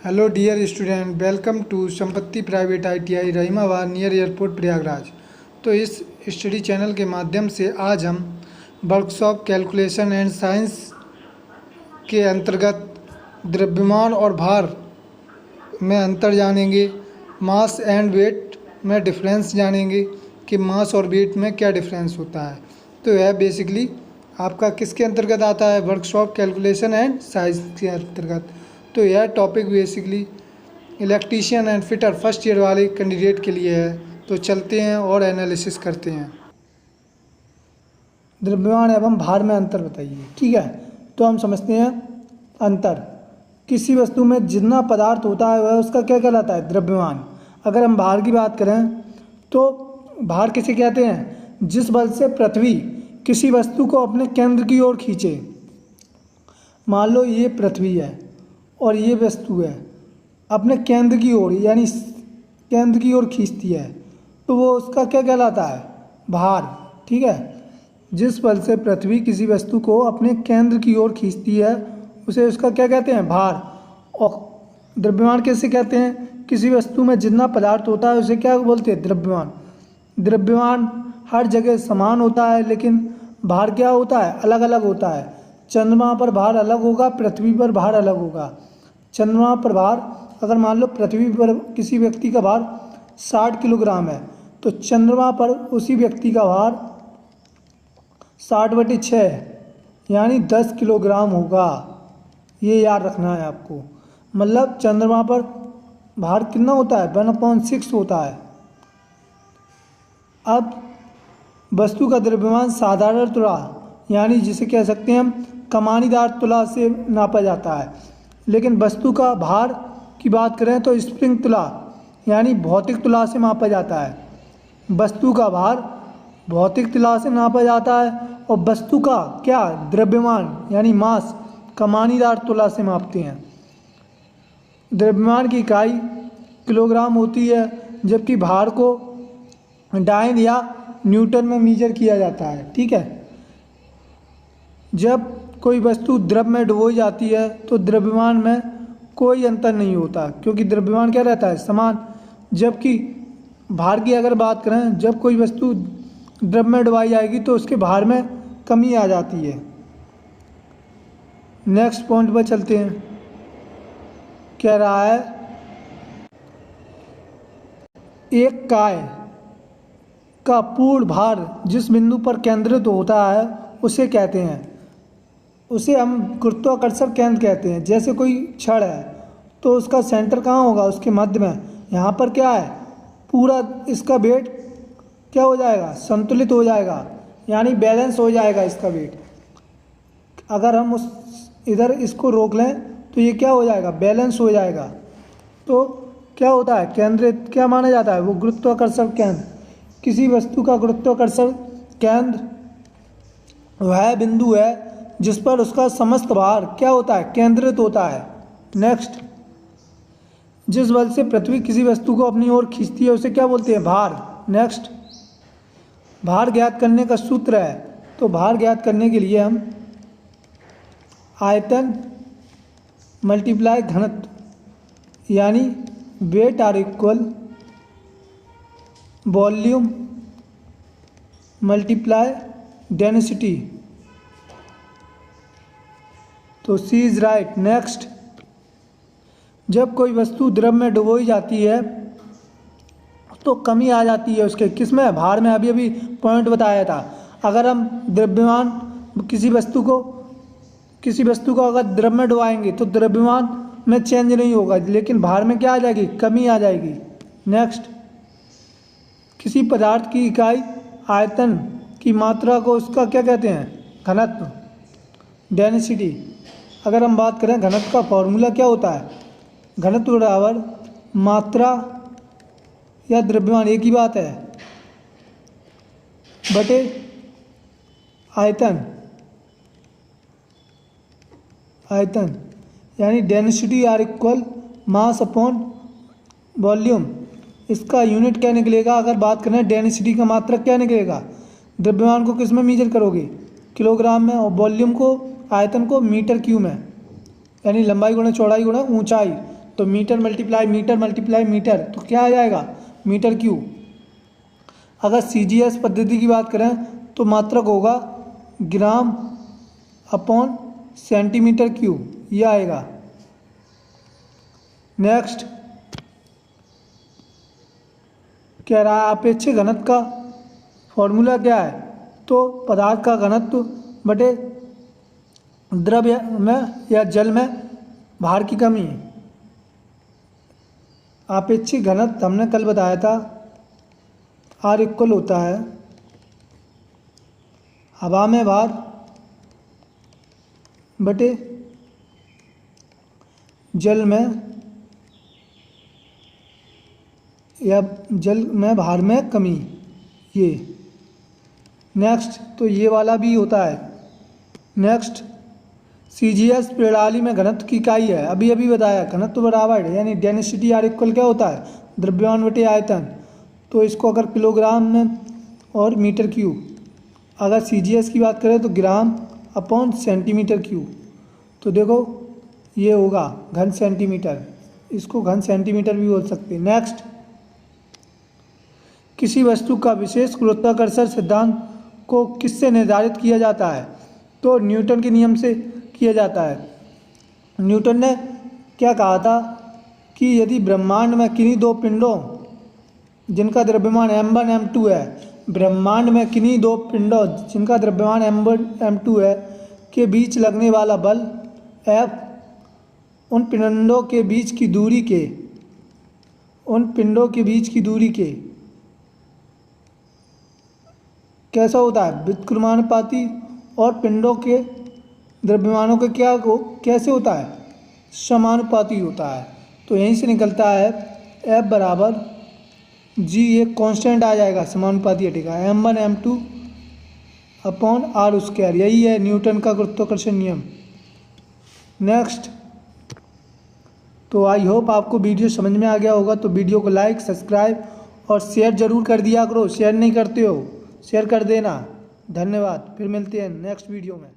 Hello dear student, welcome to Sampatti private ITI Rahimabad near airport Prayagraj. तो इस study channel के माध्यम से आज हम वर्कशॉप कैलकुलेशन एंड साइंस के अंतर्गत द्रव्यमान और भार में अंतर जानेंगे, मास एंड वेट में डिफरेंस जानेंगे कि मास और वेट में क्या डिफरेंस होता है। तो यह बेसिकली आपका किसके अंतर्गत आता है? वर्कशॉप कैलकुलेशन एंड साइंस के अंतर्गत। तो यह topic basically electrician and fitter first year वाले कैंडिडेट के लिए है। तो चलते हैं और एनालिसिस करते हैं। द्रव्यमान एवं भार में अंतर बताइए। ठीक है, तो हम समझते हैं अंतर। किसी वस्तु में जितना पदार्थ होता है वह उसका क्या कहलाता है? द्रव्यमान। अगर हम भार की बात करें तो भार किसे कहते हैं? जिस बल से पृथ्वी किसी वस्तु को अपने केंद्र की ओर खींचे। मान लो ये पृथ्वी है और ये वस्तु है, अपने केंद्र की ओर यानी केंद्र की ओर खींचती है, तो वो उसका क्या कहलाता है? भार। ठीक है, जिस बल से पृथ्वी किसी वस्तु को अपने केंद्र की ओर खींचती है उसे उसका क्या कहते हैं? भार। और द्रव्यमान कैसे कहते हैं? किसी वस्तु में जितना पदार्थ होता है उसे क्या बोलते हैं? द्रव्यमान। द्रव्यमान हर जगह समान होता है, लेकिन भार क्या होता है? अलग अलग होता है। चंद्रमा पर भार अलग होगा, पृथ्वी पर भार अलग होगा। चंद्रमा पर भार, अगर मान लो पृथ्वी पर किसी व्यक्ति का भार 60 किलोग्राम है, तो चंद्रमा पर उसी व्यक्ति का भार 60/6 यानी 10 किलोग्राम होगा। ये याद रखना है आपको। मतलब चंद्रमा पर भार कितना होता है? 1/6 होता है। अब वस्तु का द्रव्यमान साधारण तुला यानी जिसे कह सकते हैं हम कमानीदार तुला से नापा जाता है, लेकिन वस्तु का भार की बात करें तो स्प्रिंग तुला यानी भौतिक तुला से मापा जाता है। वस्तु का भार भौतिक तुला से नापा जाता है और वस्तु का क्या? द्रव्यमान यानी मास कमानीदार तुला से मापते हैं। द्रव्यमान की इकाई किलोग्राम होती है, जबकि भार को डायन या न्यूटन में मीजर किया जाता है। ठीक है, जब कोई वस्तु द्रव में डुबोई जाती है तो द्रव्यमान में कोई अंतर नहीं होता, क्योंकि द्रव्यमान क्या रहता है? समान। जबकि भार की अगर बात करें, जब कोई वस्तु द्रव में डुबाई जाएगी तो उसके भार में कमी आ जाती है। नेक्स्ट पॉइंट पर चलते हैं। कह रहा है एक काय का पूर्ण भार जिस बिंदु पर केंद्रित होता है उसे कहते हैं, उसे हम गुरुत्वाकर्षण केंद्र कहते हैं। जैसे कोई छड़ है तो उसका सेंटर कहाँ होगा? उसके मध्य में। यहाँ पर क्या है? पूरा इसका वेट क्या हो जाएगा? संतुलित हो जाएगा, यानी बैलेंस हो जाएगा इसका वेट। अगर हम उस इधर इसको रोक लें तो ये क्या हो जाएगा? बैलेंस हो जाएगा। तो क्या होता है? केंद्रित क्या माना जाता है? वो गुरुत्वाकर्षण केंद्र। किसी वस्तु का गुरुत्वाकर्षण केंद्र वह बिंदु है जिस पर उसका समस्त भार क्या होता है? केंद्रित होता है। नेक्स्ट, जिस बल से पृथ्वी किसी वस्तु को अपनी ओर खींचती है उसे क्या बोलते हैं? भार। नेक्स्ट, भार ज्ञात करने का सूत्र है। तो भार ज्ञात करने के लिए हम आयतन मल्टीप्लाई घनत्व यानी weight are equal volume multiply density. तो सी इज राइट। नेक्स्ट, जब कोई वस्तु द्रव में डुबोई जाती है तो कमी आ जाती है उसके किस में? भार में। अभी अभी पॉइंट बताया था। अगर हम द्रव्यमान किसी वस्तु को अगर द्रव में डुबाएंगे तो द्रव्यमान में चेंज नहीं होगा, लेकिन भार में क्या आ जाएगी? कमी आ जाएगी। नेक्स्ट, किसी पदार्थ की इकाई आयतन की मात्रा को उसका क्या कहते हैं? घनत्व, डेंसिटी। अगर हम बात करें घनत्व का फॉर्मूला क्या होता है? घनत्व बराबर मात्रा या द्रव्यमान एक ही बात है बटे आयतन यानी density are equal mass upon volume. इसका यूनिट क्या निकलेगा? अगर बात करें डेंसिटी का मात्रक क्या निकलेगा? द्रव्यमान को किस में मीजर करोगे? किलोग्राम में, और वॉल्यूम को आयतन को मीटर क्यूब में, यानी लंबाई गुणा चौड़ाई गुणा ऊंचाई। तो मीटर मल्टीप्लाई मीटर तो क्या आ जाएगा, मीटर क्यूब। अगर CGS पद्धति की बात करें तो मात्रक होगा ग्राम अपॉन सेंटीमीटर क्यूब, यह आएगा। नेक्स्ट कह रहा है अपेक्षित घनत्व का फॉर्मूला क्या है, तो पदार्थ का घनत्व बटे द्रव्य में या जल में भार की कमी। अपेक्षित घनत्व हमने कल बताया था R इक्वल होता है हवा में भार बटे जल में या जल में भार में कमी, ये। नेक्स्ट तो ये वाला भी होता है। नेक्स्ट CGS प्रणाली में घनत्व की इकाई है, अभी बताया, घनत्व बराबर है यानी डेंसिटी R इक्वल क्या होता है, द्रव्यमान बटे आयतन। तो इसको अगर किलोग्राम में और मीटर क्यूब, अगर CGS की बात करें तो ग्राम अपॉन सेंटीमीटर क्यूब। तो देखो ये होगा घन सेंटीमीटर, इसको घन सेंटीमीटर भी बोल सकते हैं। नेक्स्ट किसी वस्तु का विशेष गुरुत्वाकर्षण सिद्धांत को किससे निर्धारित किया जाता है, तो न्यूटन के नियम से किया जाता है। न्यूटन ने क्या कहा था कि यदि ब्रह्मांड में किन्हीं दो पिंडों जिनका द्रव्यमान m1 m2 है, ब्रह्मांड में किन्हीं दो पिंडों जिनका द्रव्यमान m1 m2 है के बीच लगने वाला बल F उन पिंडों के बीच की दूरी के कैसा होता है, व्युत्क्रमानुपाती, और पिंडों के द्रव्यमानों के कैसे होता है, समानुपाती होता है। तो यहीं से निकलता है F बराबर G, एक कांस्टेंट आ जाएगा, समानुपाती हटेगा, m1 m2 upon R square. यही है न्यूटन का गुरुत्वाकर्षण नियम। नेक्स्ट तो आई होप आपको वीडियो समझ में आ गया होगा। तो वीडियो को लाइक, सब्सक्राइब और शेयर ज़रूर कर दिया करो। शेयर नहीं करते हो, शेयर कर देना। धन्यवाद, फिर मिलते हैं नेक्स्ट वीडियो में।